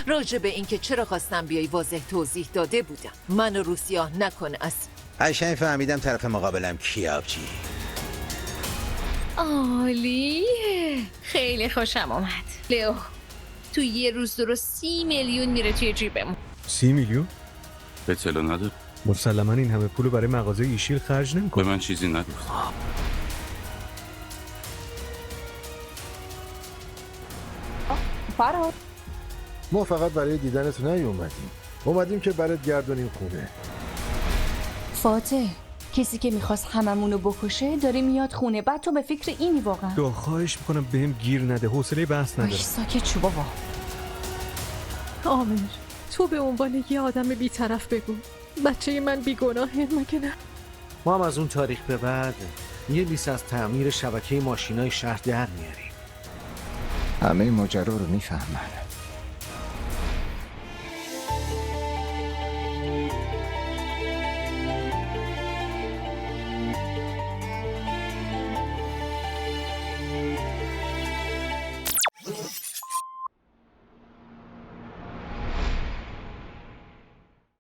راجع به اینکه چرا خواستم بیای واضح توضیح داده بودم. منو رو سیاه نکن اصلا. قشنگ فهمیدم طرف مقابلم کیه آبجی. عالیه، خیلی خوشم آمد. لیو، تو یه روز درست 30 میلیون میره توی جیبمون. 30 میلیون؟ اطلاع نداره. مسلما این همه پولو برای مغازه ایشیل خرج به نمی‌کنه. من چیزی نگفت. فرهاد ما فقط برای دیدنت اومدیم که برات گردونیم خونه. فاتح، کسی که میخواست هممونو بکشه داره میاد خونه، بعد تو به فکر اینی واقعا؟ دو خواهش میکنم بهم گیر نده، حوصله بحث ندارم. باش ساکت شو بابا. عامر، تو به عنوان یه آدم بی‌طرف بگو بچه من بیگناهه مگه نه؟ ما هم از اون تاریخ به بعد یه لیست از تعمیر شبکه ماشینای شهر در میاریم. همه ماجرا رو میفهمن.